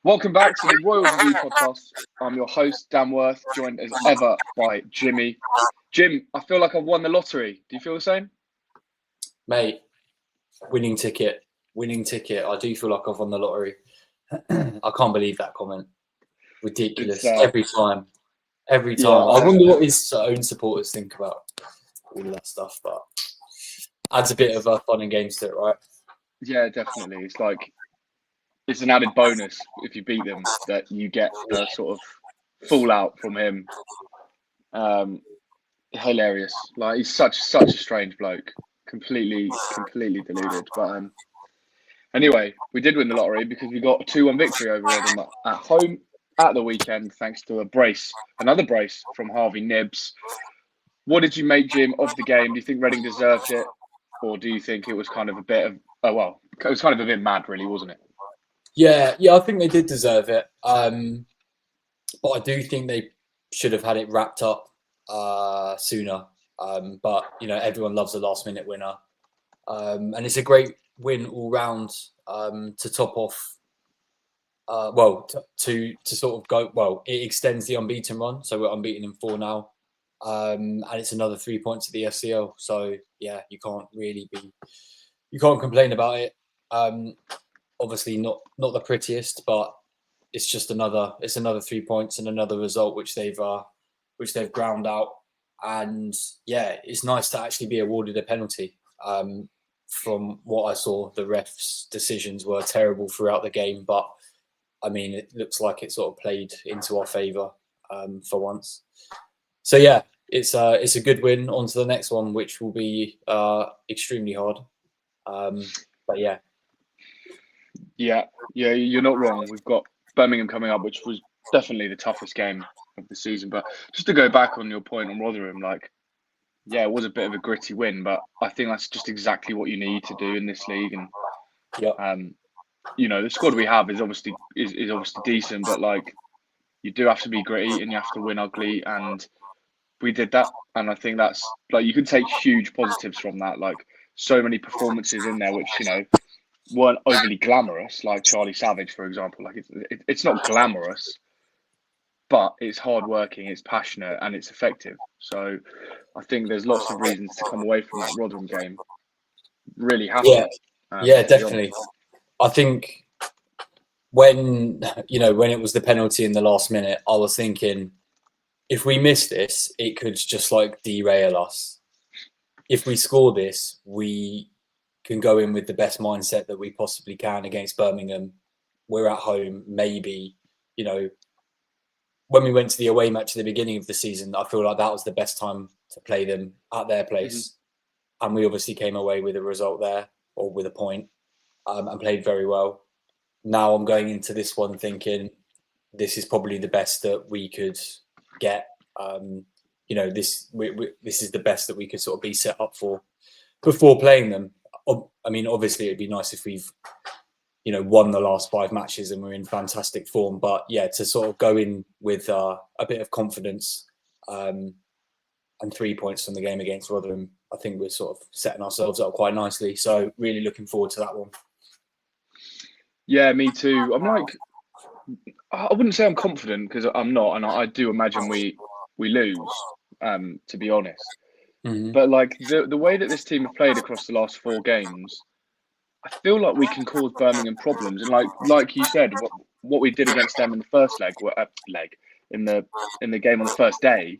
Welcome back to the Royal Review podcast. I'm your host, Dan Worth, joined as ever by Jimmy. Jim, I feel like I've won the lottery. Do you feel the same? Mate, winning ticket. I do feel like I've won the lottery. I can't believe that comment. Ridiculous. Every time. Yeah, I wonder what his own supporters think about all of that stuff, but adds a bit of fun and games to it, right? Yeah, definitely. It's an added bonus if you beat them that you get the sort of fallout from him. Hilarious. Like, he's such a strange bloke. Completely deluded. But anyway, we did win the lottery because we got a 2-1 victory over Rotherham at home at the weekend, thanks to another brace from Harvey Knibbs. What did you make, Jim, of the game? Do you think Reading deserved it, or do you think it was kind of a bit of it was kind of a bit mad, really, wasn't it? Yeah, I think they did deserve it. But I do think they should have had it wrapped up sooner. But everyone loves a last-minute winner, and it's a great win all round to top off. To sort of go. Well, it extends the unbeaten run, so we're unbeaten in 4 now, and it's another 3 points at the FCL. So yeah, you can't complain about it. Obviously not the prettiest, but it's just another 3 points and another result which they've ground out. And yeah, it's nice to actually be awarded a penalty. From what I saw, the refs' decisions were terrible throughout the game, but I mean, it looks like it sort of played into our favour for once. So yeah, it's a good win. On to the next one, which will be extremely hard. But yeah. Yeah, you're not wrong. We've got Birmingham coming up, which was definitely the toughest game of the season. But just to go back on your point on Rotherham, it was a bit of a gritty win, but I think that's just exactly what you need to do in this league. And the squad we have is obviously decent, but you do have to be gritty and you have to win ugly, and we did that. And I think that's you can take huge positives from that. So many performances in there, which weren't overly glamorous, like Charlie Savage, for example. It's not glamorous, but it's hardworking, it's passionate, and it's effective. So I think there's lots of reasons to come away from that Rotherham game really happy. Yeah, definitely. I think when it was the penalty in the last minute, I was thinking, if we miss this, it could just derail us. If we score this, we can go in with the best mindset that we possibly can against Birmingham. We're at home. Maybe, when we went to the away match at the beginning of the season, I feel like that was the best time to play them at their place. Mm-hmm. And we obviously came away with a result there, or with a point, and played very well. Now I'm going into this one thinking this is probably the best that we could get. This is the best that we could sort of be set up for before playing them. I mean, obviously it'd be nice if we've, won the last 5 matches and we're in fantastic form. But yeah, to sort of go in with a bit of confidence and 3 points from the game against Rotherham, I think we're sort of setting ourselves up quite nicely. So really looking forward to that one. Yeah, me too. I wouldn't say I'm confident, because I'm not, and I do imagine we lose, to be honest. Mm-hmm. But the way that this team have played across the last 4 games, I feel like we can cause Birmingham problems. And like you said, what we did against them in the first in the game on the first day,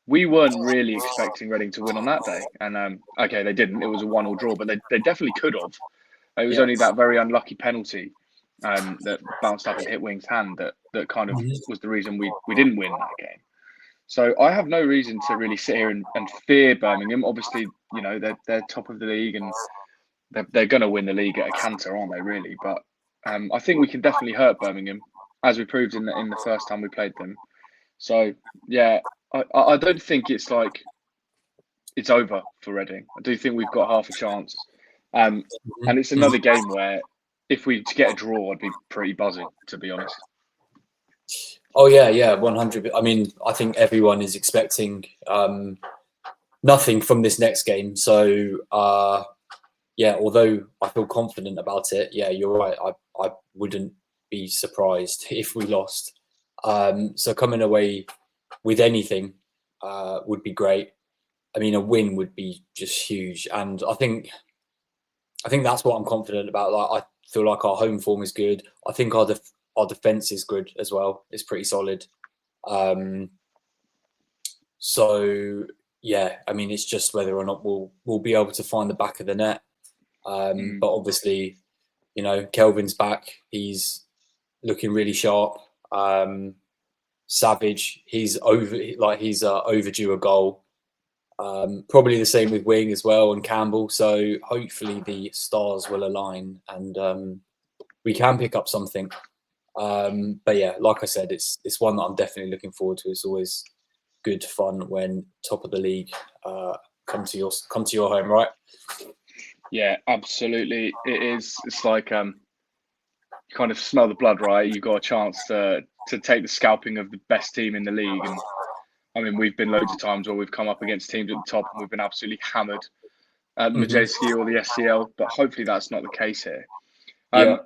we weren't really expecting Reading to win on that day. And okay, they didn't. It was a 1-1 draw, but they definitely could have. It was only that very unlucky penalty that bounced up and hit Wing's hand that kind of was the reason we didn't win that game. So I have no reason to really sit here and fear Birmingham. Obviously, they're top of the league and they're going to win the league at a canter, aren't they, really? But I think we can definitely hurt Birmingham, as we proved in the first time we played them. So, yeah, I don't think it's over for Reading. I do think we've got half a chance. And it's another game where if we get a draw, I'd be pretty buzzing, to be honest. Oh, yeah, 100. I mean, I think everyone is expecting nothing from this next game. So, although I feel confident about it, yeah, you're right. I wouldn't be surprised if we lost. So coming away with anything would be great. I mean, a win would be just huge, and I think that's what I'm confident about. Like, I feel like our home form is good. I think our defense is good as well. It's pretty solid. So yeah, I mean, it's just whether or not we'll be able to find the back of the net. But obviously, you know, Kelvin's back. He's looking really sharp. Savage, he's overdue a goal. Probably the same with Wing as well, and Campbell. So hopefully the stars will align and we can pick up something. But yeah, like I said, it's one that I'm definitely looking forward to. It's always good fun when top of the league come to your home, right? Yeah, absolutely. It is. It's like you kind of smell the blood, right? You've got a chance to take the scalping of the best team in the league, and I mean, we've been loads of times where we've come up against teams at the top and we've been absolutely hammered at Majeski or the SCL, but hopefully that's not the case here. Yeah.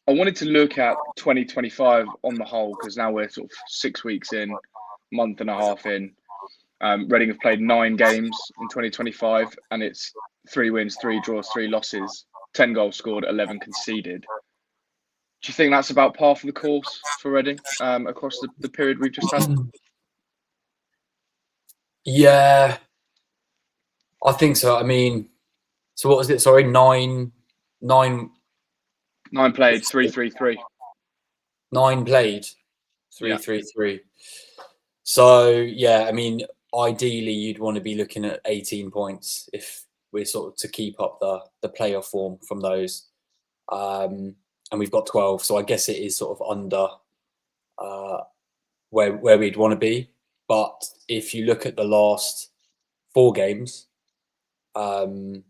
I wanted to look at 2025 on the whole, because now we're sort of 6 weeks in, month and a half in. Reading have played 9 games in 2025, and it's 3 wins, 3 draws, 3 losses, 10 goals scored, 11 conceded. Do you think that's about par for the course for Reading across the period we've just had? Yeah, I think so. I mean, so what was it? Sorry, 9 played, 3-3-3. 9 played, 3-3-3. So yeah, I mean, ideally you'd want to be looking at 18 points if we're sort of to keep up the playoff form from those. And we've got 12, so I guess it is sort of under where we'd want to be. But if you look at the last 4 games, you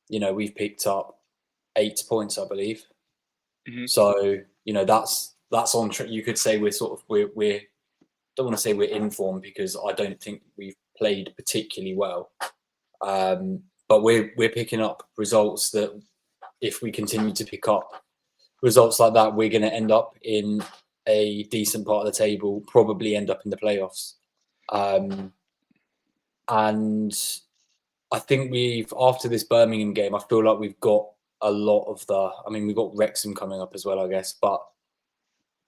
know, we've picked up 8 points, I believe. So you know, that's on. You could say we're don't want to say we're in form, because I don't think we've played particularly well. But we're picking up results that, if we continue to pick up results like that, we're going to end up in a decent part of the table, probably end up in the playoffs. And I think after this Birmingham game, I feel like we've got a lot of we've got Wrexham coming up as well, I guess. But,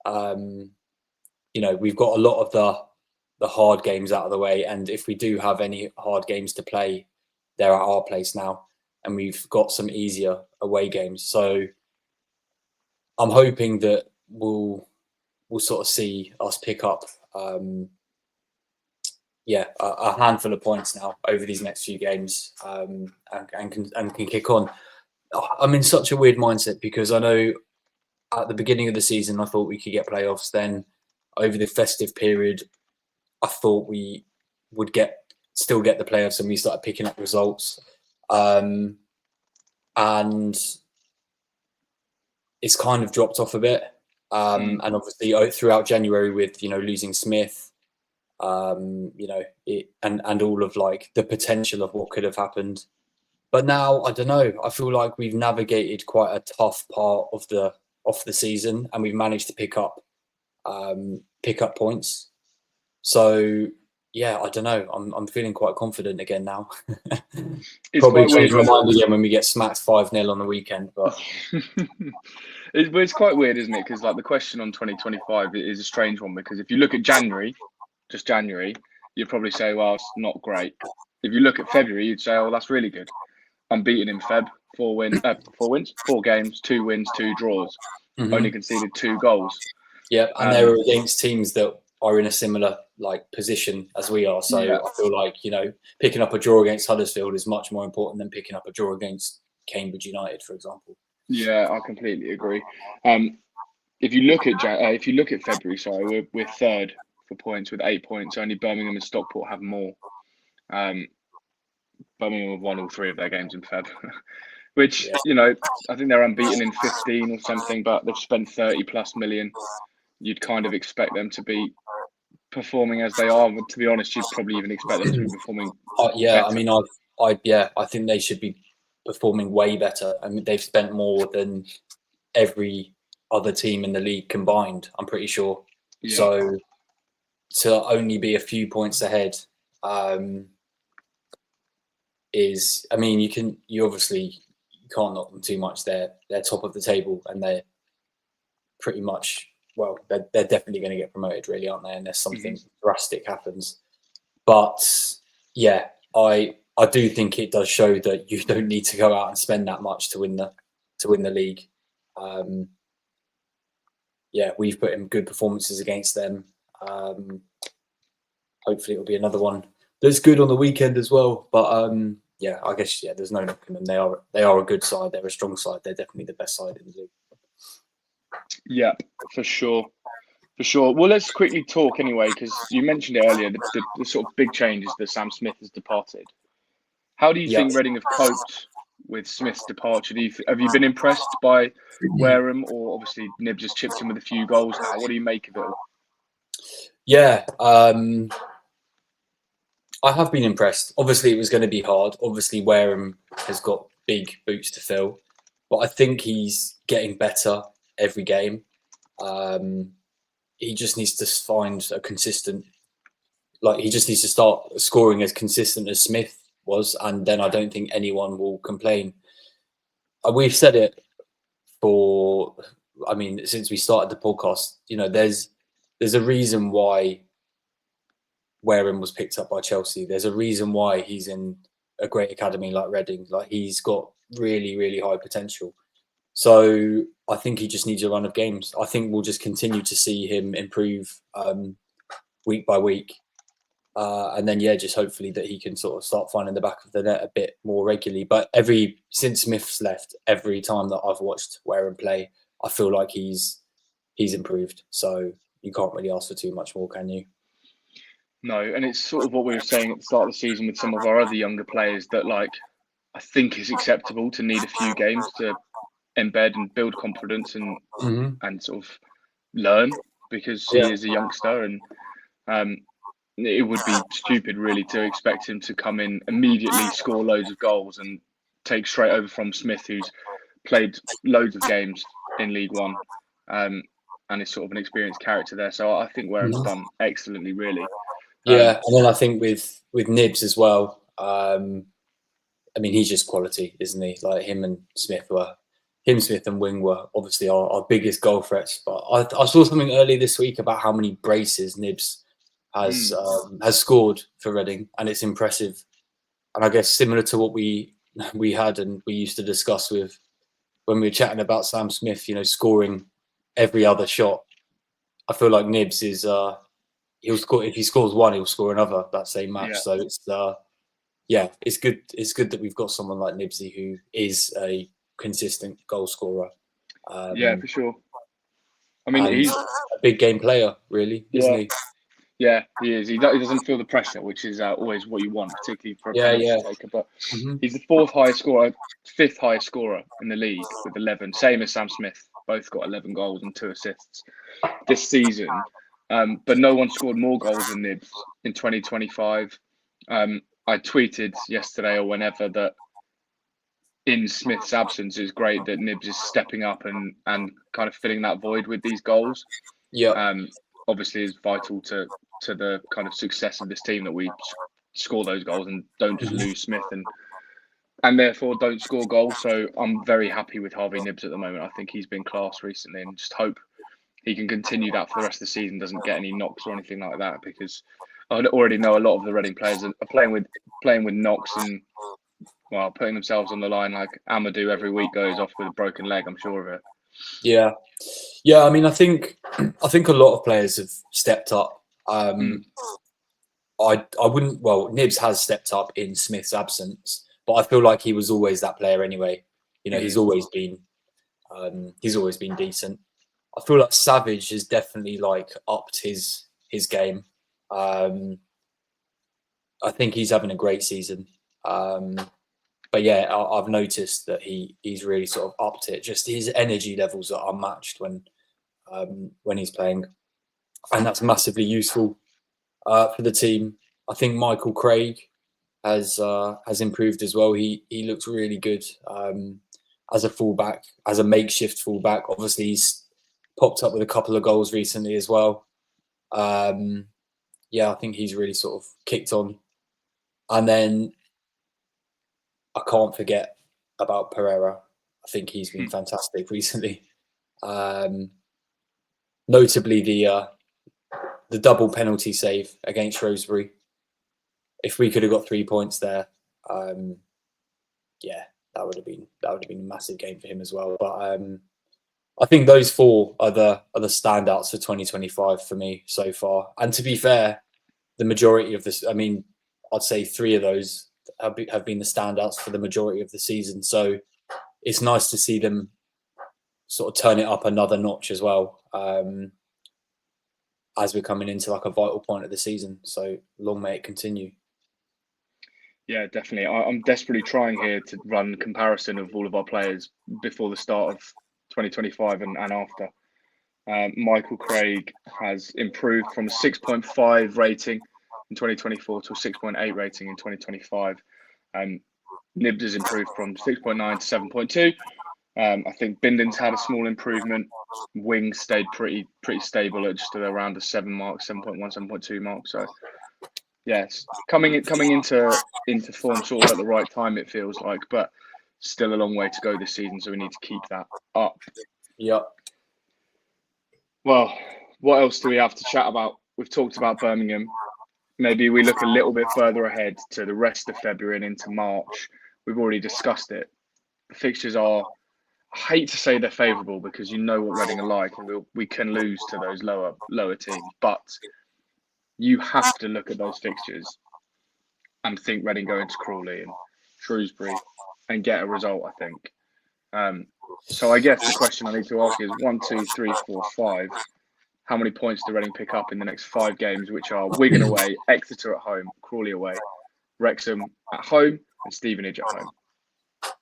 you know, we've got a lot of the hard games out of the way. And if we do have any hard games to play, they're at our place now. And we've got some easier away games. So I'm hoping that we'll sort of see us pick up a handful of points now over these next few games, and can kick on. I'm in such a weird mindset, because I know at the beginning of the season I thought we could get playoffs. Then over the festive period, I thought we would still get the playoffs, and we started picking up results. And it's kind of dropped off a bit. And obviously throughout January, with, you know, losing Smith, you know, and all of like the potential of what could have happened. But now, I don't know, I feel like we've navigated quite a tough part of the season, and we've managed to pick up points. So yeah, I don't know, I'm feeling quite confident again now. Probably change my mind again when we get smacked 5-0 on the weekend, but it's quite weird, isn't it? Because like the question on 2025 is a strange one, because if you look at January, just January, you'd probably say, well, it's not great. If you look at February, you'd say, oh, that's really good. Unbeaten in Feb, 4 wins, 4 games, 2 wins, 2 draws. Only conceded 2 goals. Yeah, and they were against teams that are in a similar like position as we are. So I feel like, you know, picking up a draw against Huddersfield is much more important than picking up a draw against Cambridge United, for example. Yeah, I completely agree. If you look at February, sorry, we're third for points with 8 points. Only Birmingham and Stockport have more. Birmingham have won all 3 of their games in Feb, which, you know, I think they're unbeaten in 15 or something, but they've spent 30 plus million. You'd kind of expect them to be performing as they are, but to be honest, you'd probably even expect them to be performing better. I mean, I think they should be performing way better. I mean, they've spent more than every other team in the league combined, I'm pretty sure. Yeah. So to only be a few points ahead is, I mean, you obviously can't knock them too much. They're top of the table, and they're pretty much, well, they're definitely going to get promoted, really, aren't they? Unless something drastic happens. But yeah, I do think it does show that you don't need to go out and spend that much to win the league. Yeah, we've put in good performances against them. Hopefully, it'll be another one that's good on the weekend as well. But yeah, I guess there's no knocking them. They are a good side. They're a strong side. They're definitely the best side in the league. Yeah, for sure. For sure. Well, let's quickly talk anyway, because you mentioned it earlier, the sort of big changes that Sam Smith has departed. How do you think Reading have coped with Smith's departure? Have you been impressed by Wareham, or obviously Knibbs has chipped in with a few goals now? What do you make of it all? Yeah, I have been impressed. Obviously, it was going to be hard. Obviously, Wareham has got big boots to fill, but I think he's getting better every game. He just needs to find a consistent, he just needs to start scoring as consistent as Smith was, and then I don't think anyone will complain. We've said it since we started the podcast. There's a reason why Wareham was picked up by Chelsea. There's a reason why he's in a great academy like Reading. Like, he's got really, really high potential. So I think he just needs a run of games. I think we'll just continue to see him improve week by week. And then, just hopefully that he can sort of start finding the back of the net a bit more regularly. But since Smith's left, every time that I've watched Wareham play, I feel like he's improved. So you can't really ask for too much more, can you? No, and it's sort of what we were saying at the start of the season with some of our other younger players, that I think it's acceptable to need a few games to embed and build confidence and sort of learn, because he is a youngster, and it would be stupid really to expect him to come in immediately, score loads of goals and take straight over from Smith, who's played loads of games in League One and is sort of an experienced character there. So I think Wareham's done excellently, really. Yeah, and then I think with Knibbs as well. I mean, he's just quality, isn't he? Like, him, Smith and Wing were obviously our biggest goal threats. But I saw something earlier this week about how many braces Knibbs has scored for Reading, and it's impressive. And I guess similar to what we had and we used to discuss with when we were chatting about Sam Smith, scoring every other shot. I feel like Knibbs is he'll score, if he scores one, he'll score another that same match. Yeah. So it's good. It's good that we've got someone like Knibbsy who is a consistent goal scorer. Yeah, for sure. I mean, he's a big game player, really, isn't he? Yeah, he is. He doesn't feel the pressure, which is always what you want, particularly for a penalty taker. But he's the fifth highest scorer in the league with 11, same as Sam Smith. Both got 11 goals and 2 assists this season. But no one scored more goals than Knibbs in 2025. I tweeted yesterday or whenever that in Smith's absence, it's great that Knibbs is stepping up and kind of filling that void with these goals. Yeah. Obviously, is vital to the kind of success of this team that we score those goals and don't just lose Smith and therefore don't score goals. So I'm very happy with Harvey Knibbs at the moment. I think he's been class recently, and just hope he can continue that for the rest of the season, doesn't get any knocks or anything like that, because I already know a lot of the Reading players are playing with knocks and putting themselves on the line. Like Amadou every week goes off with a broken leg, I'm sure of it. Yeah. I mean, I think a lot of players have stepped up. I wouldn't. Well, Knibbs has stepped up in Smith's absence, but I feel like he was always that player anyway. He's always been decent. I feel like Savage has definitely upped his game. I think he's having a great season. But yeah, I've noticed that he's really sort of upped it. Just his energy levels are unmatched when he's playing, and that's massively useful for the team. I think Michael Craig has improved as well. He looks really good as a fullback, as a makeshift fullback. Obviously, popped up with a couple of goals recently as well. Yeah, I think he's really sort of kicked on. And then I can't forget about Pereira. I think he's been fantastic recently. Notably the double penalty save against Shrewsbury. If we could have got 3 points there, yeah, that would have been a massive game for him as well. But I think those four are the standouts for 2025 for me so far. And to be fair, the majority of this, I mean, I'd say three of those have been the standouts for the majority of the season. So it's nice to see them sort of turn it up another notch as well, as we're coming into like a vital point of the season. So long may it continue. Yeah, definitely. I'm desperately trying here to run comparison of all of our players before the start of 2025 and after. Michael Craig has improved from a 6.5 rating in 2024 to a 6.8 rating in 2025. Knibbs has improved from 6.9 to 7.2. I think Bindon's had a small improvement. Wings stayed pretty stable at just around the 7 mark, 7.1, 7.2 mark. So yes, coming into form sort of at the right time, it feels like, but still a long way to go this season. So we need to keep that up. Yeah. Well, what else do we have to chat about? We've talked about Birmingham. Maybe we look a little bit further ahead to the rest of February and into March. We've already discussed it. The fixtures are, I hate to say they're favourable because you know what Reading are like, and we can lose to those lower teams. But you have to look at those fixtures and think Reading go into Crawley and Shrewsbury and get a result, I think. So I guess the question I need to ask is 1, 2, 3, 4, 5. How many points do Reading pick up in the next 5 games, which are Wigan away, Exeter at home, Crawley away, Wrexham at home, and Stevenage at home?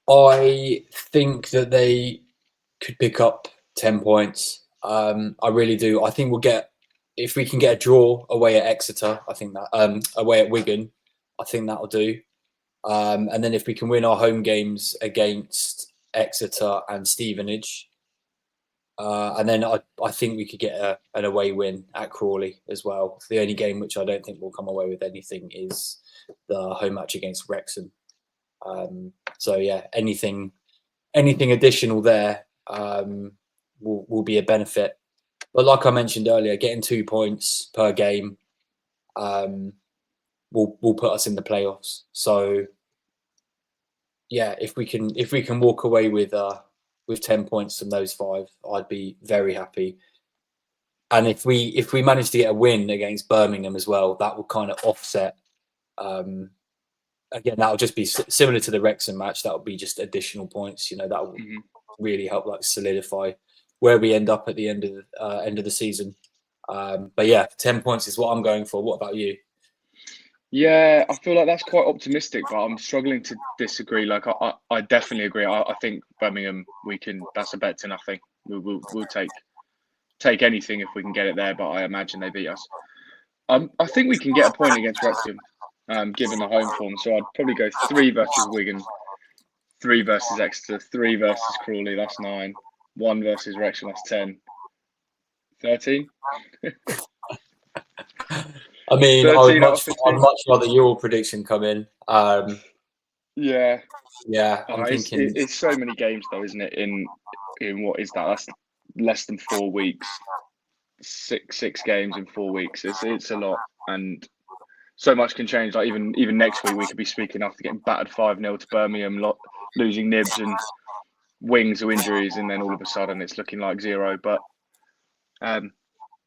I think that they could pick up 10 points. I really do. I think we'll get, if we can get a draw away at Exeter, I think that, away at Wigan, I think that'll do. And then if we can win our home games against Exeter and Stevenage, and then I think we could get an away win at Crawley as well. The only game which I don't think will come away with anything is the home match against Wrexham. So yeah, anything additional there will be a benefit. But like I mentioned earlier, getting 2 points per game will put us in the playoffs. So yeah, if we can walk away with 10 points from those 5, I'd be very happy. And if we manage to get a win against Birmingham as well, that will kind of offset. Again, that will just be similar to the Wrexham match. That will be just additional points. You know, that will really help like solidify where we end up at the end of the season. But yeah, 10 points is what I'm going for. What about you? Yeah, I feel like that's quite optimistic, but I'm struggling to disagree. Like I definitely agree. I think Birmingham, that's a bet to nothing. We'll take anything if we can get it there, but I imagine they beat us. I think we can get a point against Wrexham, given the home form. So I'd probably go 3 versus Wigan, 3 versus Exeter, 3 versus Crawley, that's 9, 1 versus Wrexham, that's 10. 13? I mean, I'd much rather your prediction come in. Yeah. I'm thinking it's so many games though, isn't it? In what is that? That's less than 4 weeks. Six games in 4 weeks. It's a lot, and so much can change. Like even next week, we could be speaking after getting battered 5-0 to Birmingham, losing Knibbs and Wings or injuries, and then all of a sudden it's looking like 0. But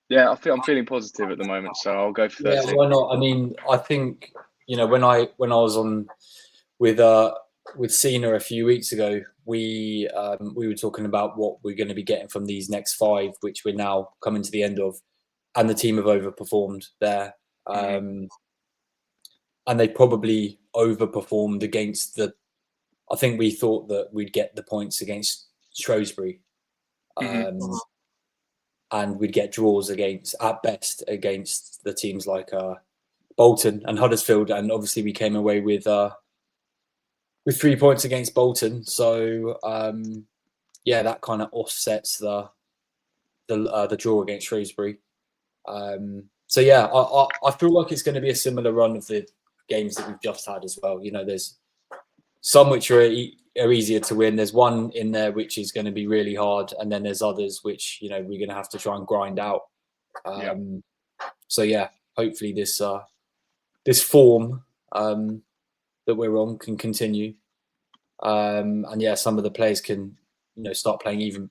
yeah, I'm feeling positive at the moment, so I'll go for 13. Yeah, why not? I mean, I think when I was on with Cena a few weeks ago, we were talking about what we're going to be getting from these next 5, which we're now coming to the end of, and the team have overperformed there, and they probably overperformed against I think we thought that we'd get the points against Shrewsbury. And we'd get draws at best against the teams like Bolton and Huddersfield, and obviously we came away with 3 points against Bolton. So yeah, that kind of offsets the draw against Shrewsbury. So yeah, I feel like it's going to be a similar run of the games that we've just had as well. You know, there's some which are easier to win. There's one in there which is going to be really hard, and then there's others which, you know, we're going to have to try and grind out. So yeah, hopefully this form that we're on can continue, and yeah, some of the players can, you know, start playing even.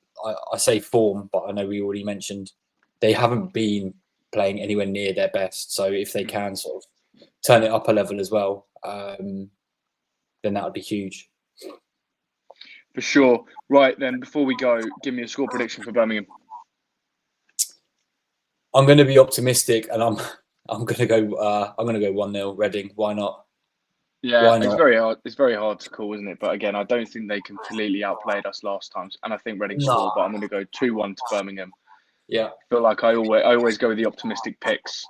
I say form, but I know we already mentioned they haven't been playing anywhere near their best. So if they can sort of turn it up a level as well, then that would be huge. For sure. Right then, before we go, give me a score prediction for Birmingham. I'm going to be optimistic, and I'm going to go. I'm going to go 1-0 Reading. Why not? Yeah, why not? It's very hard. It's very hard to call, isn't it? But again, I don't think they completely outplayed us last time, and I think Reading scored. But I'm going to go 2-1 to Birmingham. Yeah, I feel like I always go with the optimistic picks.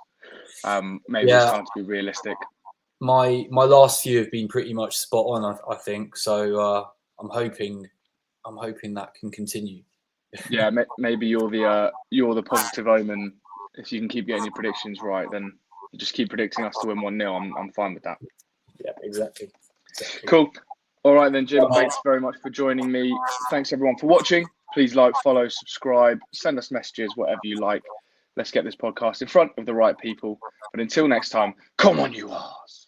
Maybe it's time to be realistic. My last few have been pretty much spot on, I think. So I'm hoping that can continue. Yeah, maybe you're the positive omen. If you can keep getting your predictions right, then you just keep predicting us to win 1-0. I'm fine with that. Yeah, exactly. Cool. All right then, Jim. Thanks very much for joining me. Thanks everyone for watching. Please like, follow, subscribe, send us messages, whatever you like. Let's get this podcast in front of the right people. But until next time, come on, you arse.